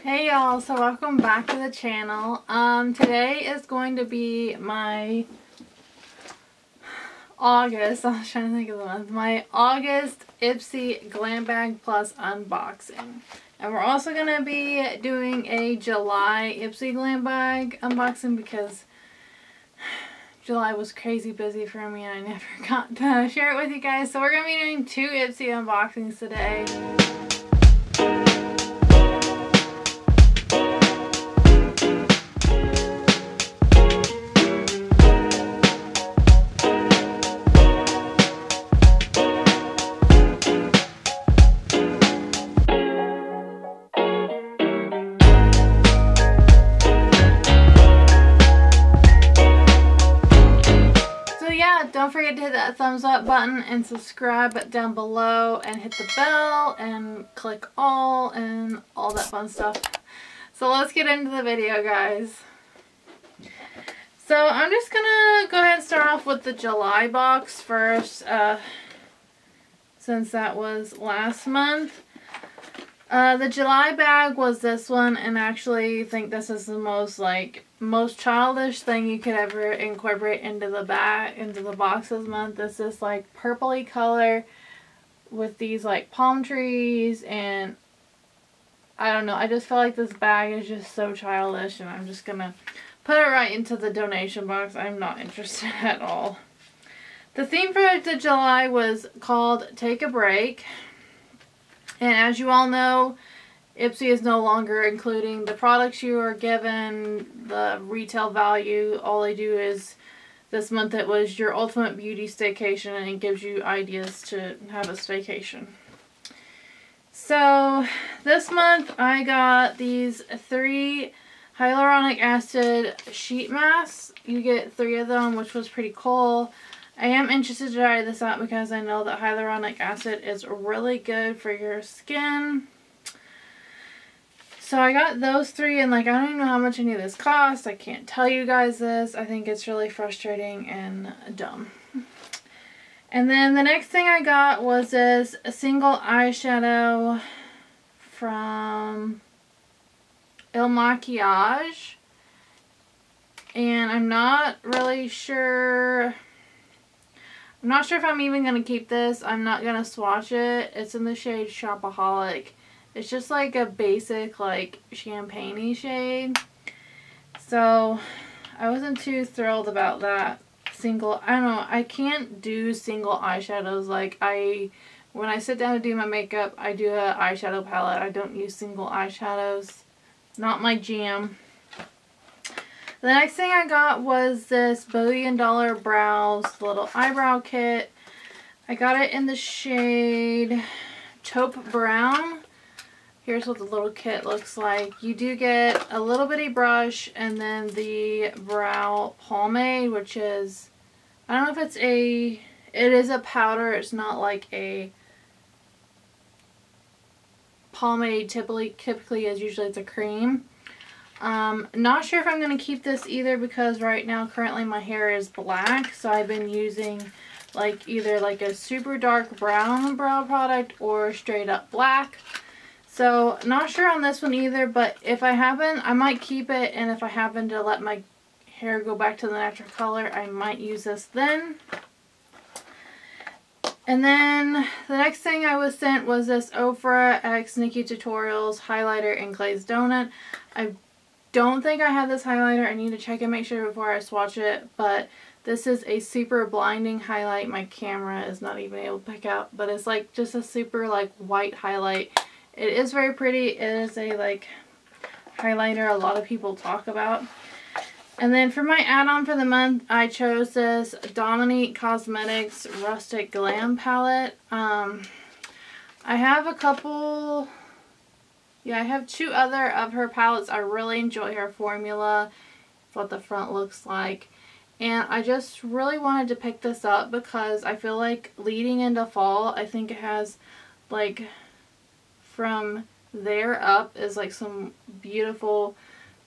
Hey y'all, so welcome back to the channel. Today is going to be my August, I was trying to think of the month, my August Ipsy Glam Bag Plus unboxing. And we're also going to be doing a July Ipsy Glam Bag unboxing because July was crazy busy for me and I never got to share it with you guys. So we're going to be doing two Ipsy unboxings today. Don't forget to hit that thumbs up button and subscribe down below and hit the bell and click all and all that fun stuff. So let's get into the video, guys. So I'm just gonna go ahead and start off with the July box first, since that was last month. The July bag was this one, and I actually think this is the most childish thing you could ever incorporate into the box this month. It's this like purpley color with these like palm trees, and I don't know, I just feel like this bag is just so childish, and I'm just gonna put it right into the donation box. I'm not interested at all. The theme for the July was called Take a Break. And as you all know, Ipsy is no longer including the products you are given, the retail value. All they do is, this month it was your ultimate beauty staycation, and it gives you ideas to have a staycation. So this month I got these 3 hyaluronic acid sheet masks. You get 3 of them, which was pretty cool. I am interested to try this out because I know that hyaluronic acid is really good for your skin. So I got those 3, and like, I don't even know how much any of this cost. I can't tell you guys this. I think it's really frustrating and dumb. And then the next thing I got was this single eyeshadow from Il Makiage. And I'm not really sure. I'm not sure if I'm even going to keep this. I'm not going to swatch it. It's in the shade Shopaholic. It's just like a basic like champagne-y shade. So I wasn't too thrilled about that single. I don't know. I can't do single eyeshadows. Like when I sit down to do my makeup, I do an eyeshadow palette. I don't use single eyeshadows. Not my jam. The next thing I got was this $1 Billion Brows little eyebrow kit. I got it in the shade Taupe Brown. Here's what the little kit looks like. You do get a little bitty brush and then the brow pomade, which is, I don't know if it is a powder. It's not like a pomade typically is. Usually it's a cream. Not sure if I'm going to keep this either because right now currently my hair is black, so I've been using like either like a super dark brown brow product or straight up black. So not sure on this one either, but if I happen, I might keep it, and if I happen to let my hair go back to the natural color, I might use this then. And then the next thing I was sent was this Ofra X Nikki Tutorials highlighter in glazed donut. I don't think I have this highlighter. I need to check and make sure before I swatch it, but this is a super blinding highlight. My camera is not even able to pick out, but it's like just a super like white highlight. It is very pretty. It is a like highlighter a lot of people talk about. And then for my add-on for the month, I chose this Dominique Cosmetics Rustic Glam palette. I have a couple. Yeah, I have 2 other of her palettes. I really enjoy her formula. That's what the front looks like. And I just really wanted to pick this up because I feel like leading into fall, I think it has like from there up is like some beautiful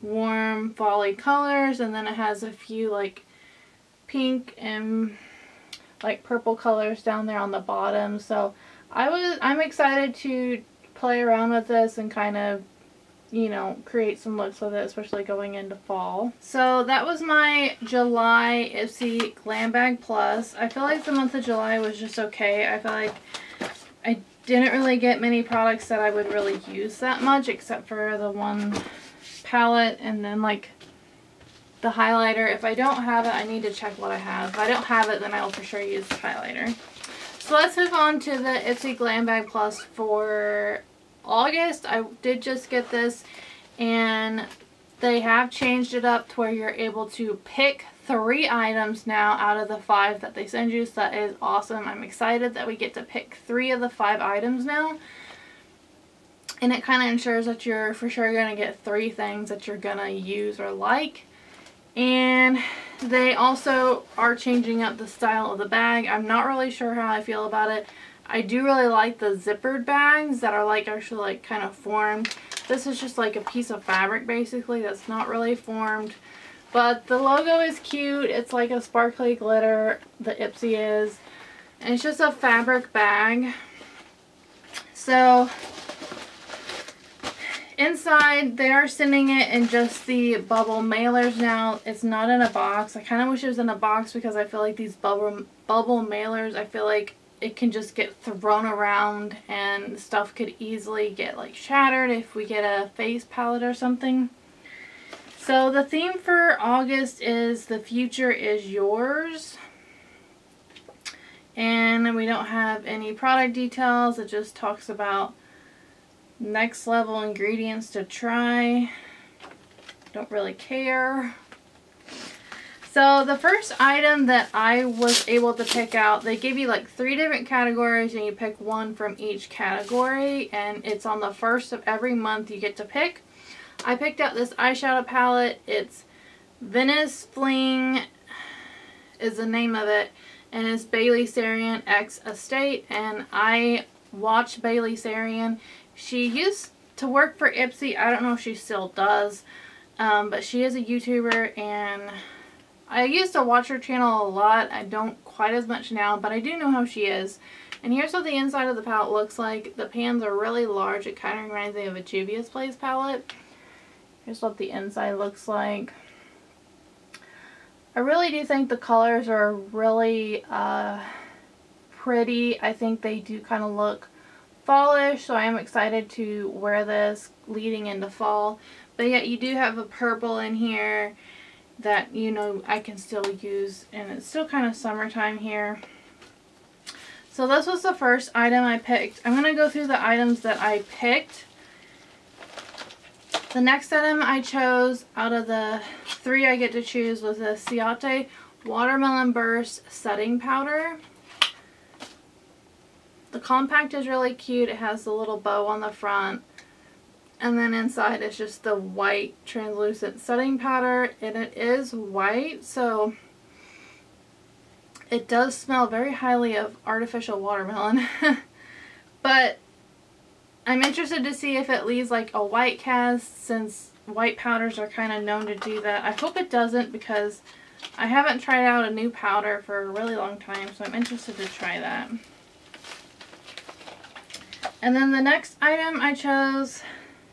warm fall-y colors, and then it has a few like pink and like purple colors down there on the bottom. So I'm excited to play around with this and kind of you know, create some looks with it, especially going into fall. So that was my July Ipsy Glam Bag Plus. I feel like the month of July was just okay. I feel like I didn't really get many products that I would really use that much, except for the one palette and then like the highlighter. If I don't have it, I need to check what I have. If I don't have it, then I will for sure use the highlighter. So let's move on to the Ipsy Glam Bag Plus for August. I did just get this, and they have changed it up to where you're able to pick 3 items now out of the 5 that they send you, so that is awesome. I'm excited that we get to pick 3 of the 5 items now, and it kind of ensures that you're for sure going to get 3 things that you're going to use or like. And they also are changing up the style of the bag. I'm not really sure how I feel about it. I do really like the zippered bags that are like actually like kind of formed. This is just like a piece of fabric basically that's not really formed. But the logo is cute. It's like a sparkly glitter, the Ipsy is. And it's just a fabric bag. So inside they are sending it in just the bubble mailers now. It's not in a box. I kind of wish it was in a box because I feel like these bubble mailers, I feel like it can just get thrown around and stuff could easily get like shattered if we get a face palette or something. So the theme for August is the future is yours. And we don't have any product details. It just talks about next level ingredients to try. Don't really care. So the first item that I was able to pick out, they give you like 3 different categories and you pick 1 from each category, and it's on the 1st of every month you get to pick. I picked out this eyeshadow palette. It's Venice Fling is the name of it, and it's Bailey Sarian X Estate, and I watched Bailey Sarian. She used to work for Ipsy. I don't know if she still does, but she is a YouTuber, and I used to watch her channel a lot. I don't quite as much now, but I do know how she is. And here's what the inside of the palette looks like. The pans are really large. It kind of reminds me of a Juvia's Place palette. Here's what the inside looks like. I really do think the colors are really pretty. I think they do kind of look fallish, so I am excited to wear this leading into fall. But yet you do have a purple in here that, you know, I can still use, and it's still kind of summertime here. So this was the first item I picked. I'm going to go through the items that I picked. The next item I chose out of the 3 I get to choose was the Ciate Watermelon Burst Setting Powder. The compact is really cute. It has the little bow on the front. And then inside is just the white translucent setting powder, and it is white, so it does smell very highly of artificial watermelon. But I'm interested to see if it leaves like a white cast, since white powders are kind of known to do that. I hope it doesn't, because I haven't tried out a new powder for a really long time, so I'm interested to try that. And then the next item I chose,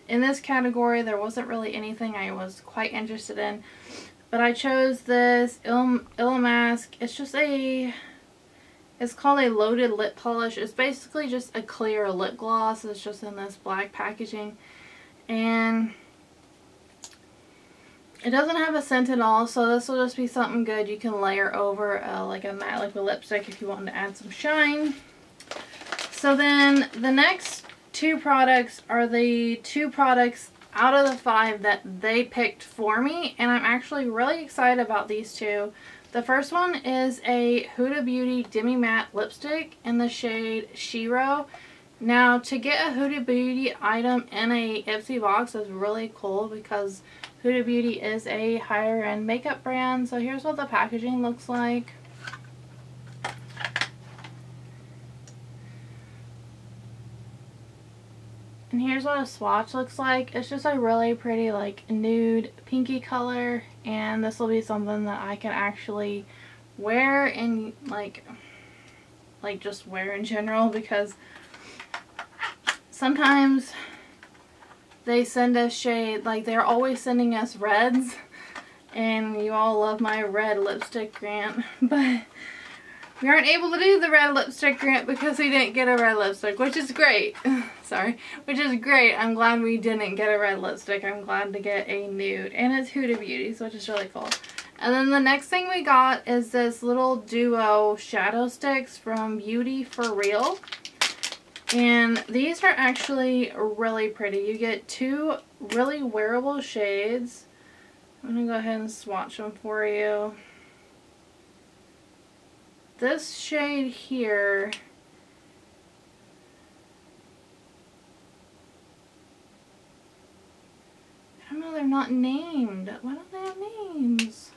in this category, there wasn't really anything I was quite interested in, but I chose this Illumask. It's just it's called a loaded lip polish. It's basically just a clear lip gloss. It's just in this black packaging, and it doesn't have a scent at all, so this will just be something good you can layer over like a matte liquid lipstick if you want to add some shine. So then the next 2 products are the 2 products out of the 5 that they picked for me, and I'm actually really excited about these 2. The first one is a Huda Beauty Demi Matte Lipstick in the shade Shiro. Now, to get a Huda Beauty item in a Ipsy box is really cool, because Huda Beauty is a higher end makeup brand. So here's what the packaging looks like. And here's what a swatch looks like. It's just a really pretty like nude pinky color, and this will be something that I can actually wear and like just wear in general, because sometimes they send us shade, like they're always sending us reds, and you all love my red lipstick grant, but we aren't able to do the red lipstick grant because we didn't get a red lipstick, which is great. Sorry, which is great. I'm glad we didn't get a red lipstick. I'm glad to get a nude, and it's Huda Beauty's, which is really cool. And then the next thing we got is this little duo shadow sticks from Beauty For Real. And these are actually really pretty. You get two really wearable shades. I'm going to go ahead and swatch them for you. This shade here, I don't know, they're not named. Why don't they have names?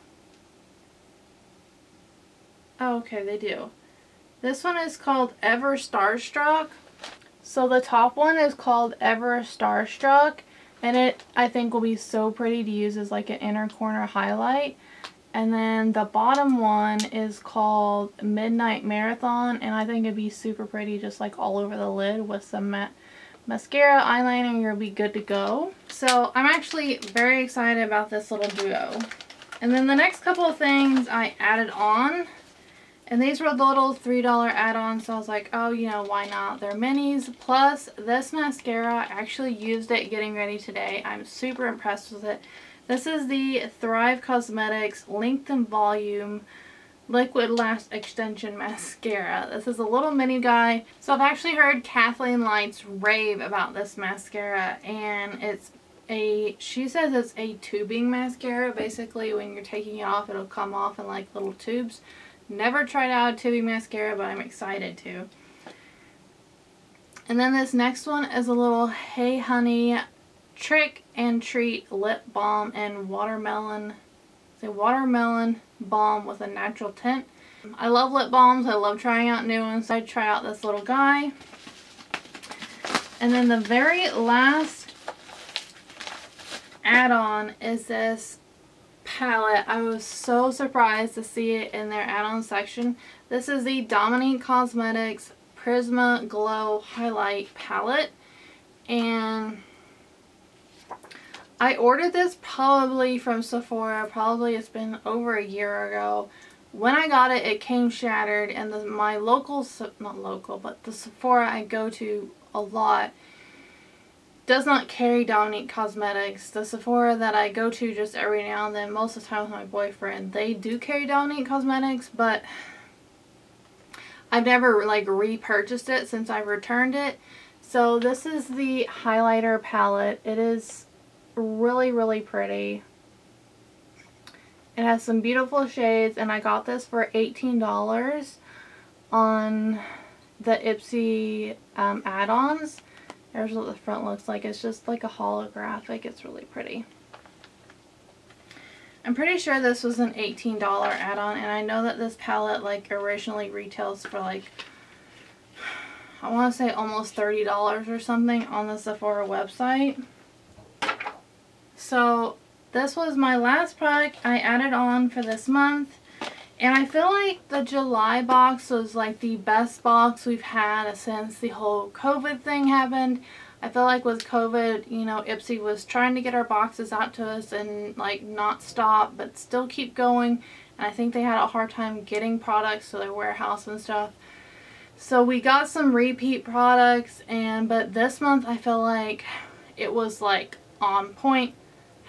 Oh, okay, they do. This one is called Ever Starstruck. So the top one is called Ever Starstruck, and it, I think, will be so pretty to use as like an inner corner highlight. And then the bottom one is called Midnight Marathon, and I think it'd be super pretty just like all over the lid with some mascara, eyeliner, and you'll be good to go. So I'm actually very excited about this little duo. And then the next couple of things I added on, and these were the little $3 add-ons, so I was like, oh, you know, why not? They're minis. Plus, this mascara, I actually used it getting ready today. I'm super impressed with it. This is the Thrive Cosmetics Length and Volume Liquid Lash Extension Mascara. This is a little mini guy. So I've actually heard Kathleen Lights rave about this mascara, and she says it's a tubing mascara. Basically, when you're taking it off, it'll come off in like little tubes. Never tried out a tubing mascara, but I'm excited to. And then this next one is a little Hey Honey Trick and Treat Lip Balm and watermelon balm with a natural tint. I love lip balms. I love trying out new ones. So I try out this little guy. And then the very last add-on is this palette. I was so surprised to see it in their add-on section. This is the Dominique Cosmetics Prisma Glow Highlight Palette, and I ordered this probably from Sephora. Probably it's been over a year ago. When I got it, it came shattered, and my local, not local, but the Sephora I go to a lot does not carry Dominique Cosmetics. The Sephora that I go to just every now and then, most of the time with my boyfriend, they do carry Dominique Cosmetics, but I've never like repurchased it since I returned it. So this is the highlighter palette. It is really, really pretty. It has some beautiful shades, and I got this for $18 on the Ipsy add-ons. There's what the front looks like. It's just like a holographic. It's really pretty. I'm pretty sure this was an $18 add-on, and I know that this palette like originally retails for like, I want to say almost $30 or something on the Sephora website. So this was my last product I added on for this month, and I feel like the July box was like the best box we've had since the whole COVID thing happened. I feel like with COVID, you know, Ipsy was trying to get our boxes out to us and like not stop but still keep going, and I think they had a hard time getting products to their warehouse and stuff. So we got some repeat products, but this month I feel like it was like on point.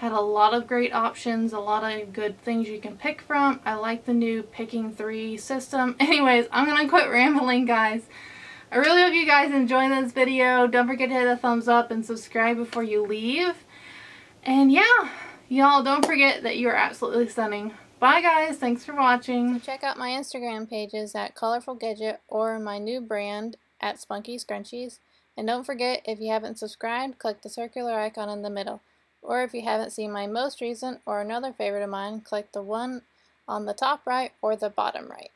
Had a lot of great options, a lot of good things you can pick from. I like the new picking 3 system. Anyways, I'm gonna quit rambling, guys. I really hope you guys enjoyed this video. Don't forget to hit the thumbs up and subscribe before you leave. And yeah, y'all don't forget that you are absolutely stunning. Bye guys, thanks for watching. Check out my Instagram pages at Colorful Gadget or my new brand at Spunky Scrunchies. And don't forget, if you haven't subscribed, click the circular icon in the middle. Or if you haven't seen my most recent or another favorite of mine, click the one on the top right or the bottom right.